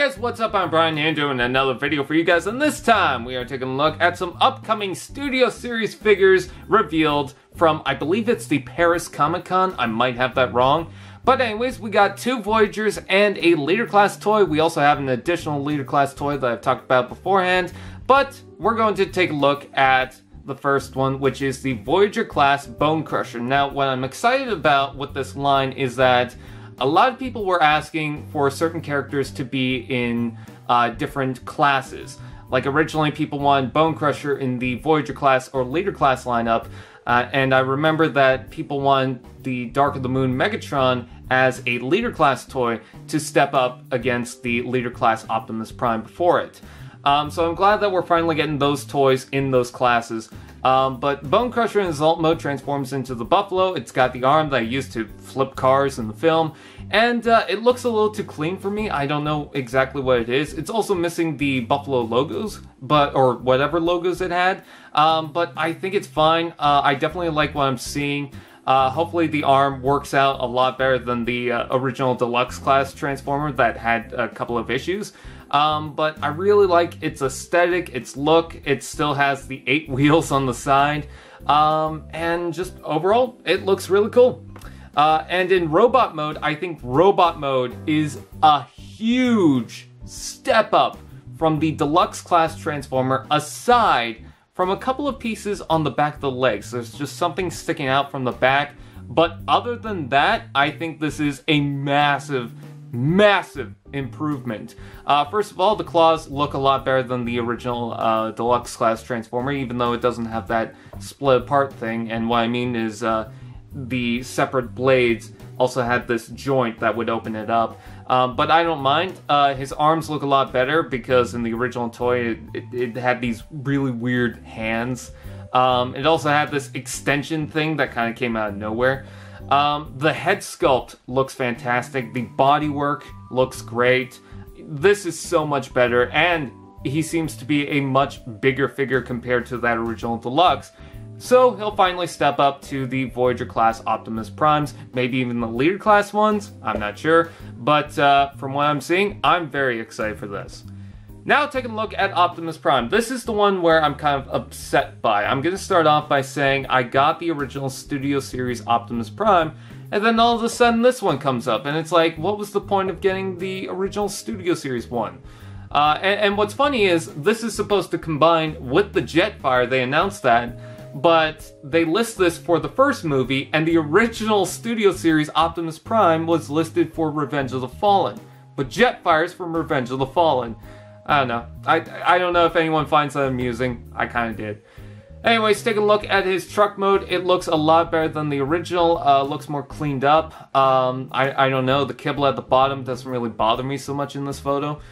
guys, what's up? I'm Brian here doing another video for you guys, and this time we are taking a look at some upcoming Studio Series figures revealed from, I believe it's the Paris Comic-Con, I might have that wrong. But anyways, we got 2 Voyagers and a Leader Class toy. We also have an additional Leader Class toy that I've talked about beforehand, but we're going to take a look at the first one, which is the Voyager Class Bonecrusher. Now, what I'm excited about with this line is that a lot of people were asking for certain characters to be in different classes. Like originally people wanted Bonecrusher in the Voyager class or Leader class lineup, and I remember that people wanted the Dark of the Moon Megatron as a Leader class toy to step up against the Leader class Optimus Prime before it. So I'm glad that we're finally getting those toys in those classes. But Bonecrusher in his alt mode transforms into the Buffalo. It's got the arm that I used to flip cars in the film, and it looks a little too clean for me. I don't know exactly what it is. It's also missing the Buffalo logos, or whatever logos it had, but I think it's fine. I definitely like what I'm seeing. Hopefully the arm works out a lot better than the original Deluxe class Transformer that had a couple of issues. But I really like its aesthetic, its look. It still has the 8 wheels on the side, and just overall, it looks really cool. And in robot mode, I think robot mode is a huge step up from the Deluxe class Transformer, aside from a couple of pieces on the back of the legs. There's just something sticking out from the back, but other than that, I think this is a massive improvement. First of all, the claws look a lot better than the original Deluxe class Transformer, even though it doesn't have that split apart thing. And what I mean is the separate blades also had this joint that would open it up. But I don't mind. His arms look a lot better because in the original toy it had these really weird hands. It also had this extension thing that kind of came out of nowhere. The head sculpt looks fantastic. The bodywork looks great. This is so much better, and he seems to be a much bigger figure compared to that original Deluxe. So he'll finally step up to the Voyager class Optimus Primes, maybe even the Leader class ones, I'm not sure. But from what I'm seeing, I'm very excited for this. Now taking a look at Optimus Prime. This is the one where I'm kind of upset by. I'm going to start off by saying I got the original Studio Series Optimus Prime, and then all of a sudden this one comes up, and it's like, what was the point of getting the original Studio Series one? And what's funny is, this is supposed to combine with the Jetfire, they announced that, but they list this for the first movie, and the original Studio Series Optimus Prime was listed for Revenge of the Fallen. But Jetfire's from Revenge of the Fallen. I don't know. I don't know if anyone finds that amusing. I kind of did. Anyways, take a look at his truck mode. It looks a lot better than the original. Looks more cleaned up. I don't know. The kibble at the bottom doesn't really bother me so much in this photo.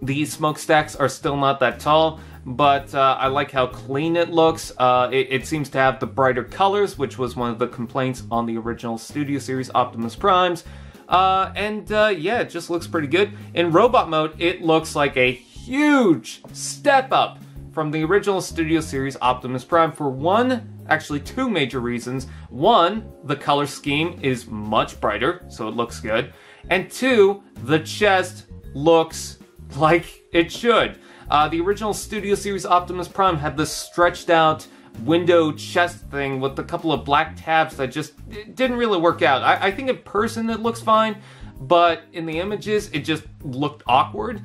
The smokestacks are still not that tall, but I like how clean it looks. It seems to have the brighter colors, which was one of the complaints on the original Studio Series Optimus Primes. Yeah, it just looks pretty good. In robot mode, it looks like a huge step up from the original Studio Series Optimus Prime for actually 2 major reasons. 1, the color scheme is much brighter, so it looks good. And 2, the chest looks like it should. The original Studio Series Optimus Prime had this stretched out window chest thing with a couple of black tabs that just didn't really work out. I think in person it looks fine, but in the images it just looked awkward.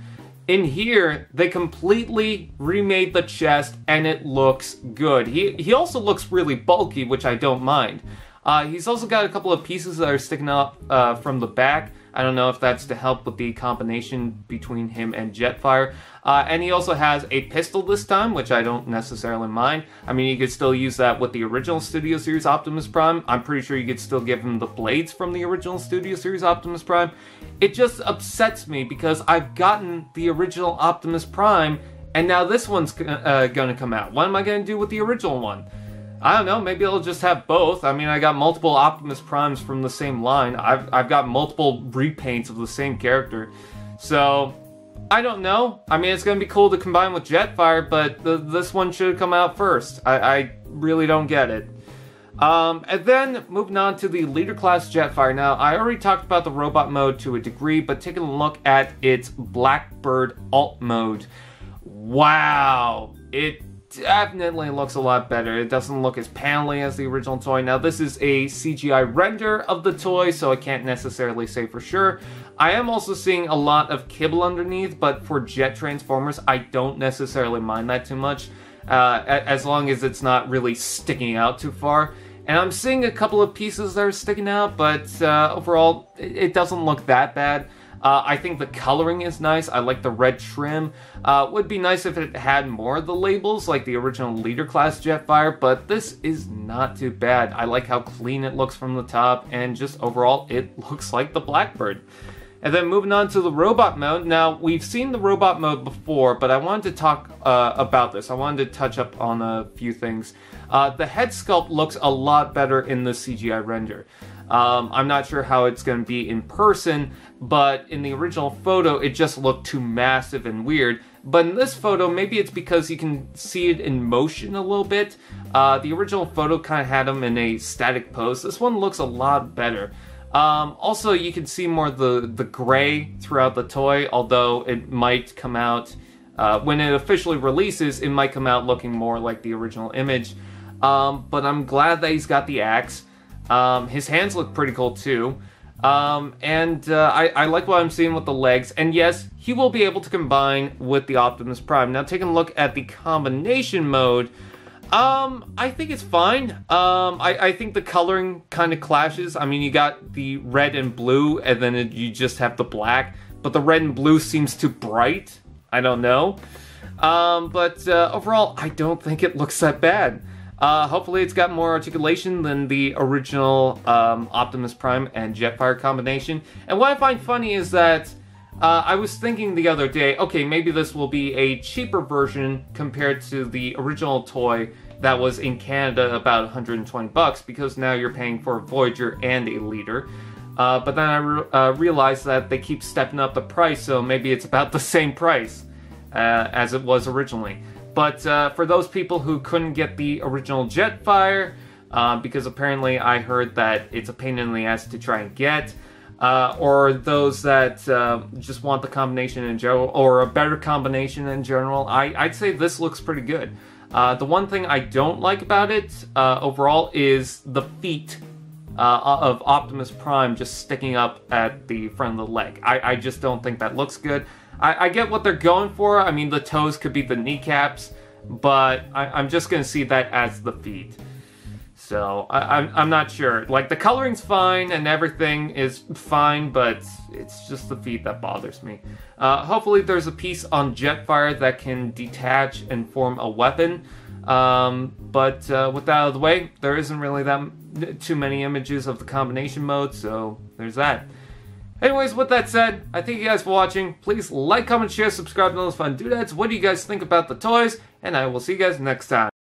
In here, they completely remade the chest and it looks good. He also looks really bulky, which I don't mind. He's also got a couple of pieces that are sticking out from the back. I don't know if that's to help with the combination between him and Jetfire. And he also has a pistol this time, which I don't necessarily mind. I mean, you could still use that with the original Studio Series Optimus Prime. I'm pretty sure you could still give him the blades from the original Studio Series Optimus Prime. It just upsets me because I've gotten the original Optimus Prime, and now this one's gonna come out. What am I gonna do with the original one? I don't know, maybe I'll just have both. I mean, I got multiple Optimus Primes from the same line. I've got multiple repaints of the same character. So, I don't know. I mean, it's going to be cool to combine with Jetfire, but this one should have come out first. I really don't get it. And then moving on to the Leader Class Jetfire. Now, I already talked about the robot mode to a degree, but taking a look at its Blackbird alt mode. Wow, it definitely looks a lot better. It doesn't look as panelly as the original toy. Now, this is a CGI render of the toy, so I can't necessarily say for sure. I am also seeing a lot of kibble underneath, but for jet transformers, I don't necessarily mind that too much, as long as it's not really sticking out too far. And I'm seeing a couple of pieces that are sticking out, but overall, it doesn't look that bad. I think the coloring is nice. I like the red trim. Would be nice if it had more of the labels, like the original Leader Class Jetfire, but this is not too bad. I like how clean it looks from the top, and just overall, it looks like the Blackbird. And then moving on to the robot mode. Now, we've seen the robot mode before, but I wanted to talk about this. I wanted to touch up on a few things. The head sculpt looks a lot better in the CGI render. I'm not sure how it's going to be in person, but in the original photo, it just looked too massive and weird. But in this photo, maybe it's because you can see it in motion a little bit. The original photo kind of had him in a static pose. This one looks a lot better. Also, you can see more of the gray throughout the toy, although it might come out, when it officially releases, it might come out looking more like the original image. But I'm glad that he's got the axe. His hands look pretty cool too. I like what I'm seeing with the legs. And yes, he will be able to combine with the Optimus Prime. Now, taking a look at the combination mode, I think it's fine. I think the coloring kind of clashes. I mean, you got the red and blue, and then you just have the black. But the red and blue seems too bright. I don't know. Overall, I don't think it looks that bad. Hopefully it's got more articulation than the original Optimus Prime and Jetfire combination. And what I find funny is that I was thinking the other day, okay, maybe this will be a cheaper version compared to the original toy that was in Canada about 120 bucks, because now you're paying for a Voyager and a Leader. But then I realized that they keep stepping up the price, so maybe it's about the same price as it was originally. But for those people who couldn't get the original Jetfire, because apparently I heard that it's a pain in the ass to try and get, or those that just want the combination in general, or a better combination in general, I'd say this looks pretty good. The one thing I don't like about it overall is the feet of Optimus Prime just sticking up at the front of the leg. I just don't think that looks good. I get what they're going for. I mean, the toes could be the kneecaps, but I'm just going to see that as the feet. So, I'm not sure. Like, the coloring's fine and everything is fine, but it's just the feet that bothers me. Hopefully there's a piece on Jetfire that can detach and form a weapon. With that out of the way, there isn't really that too many images of the combination mode, so there's that. Anyways, with that said, I thank you guys for watching. Please like, comment, share, subscribe to those fun doodads. What do you guys think about the toys? And I will see you guys next time.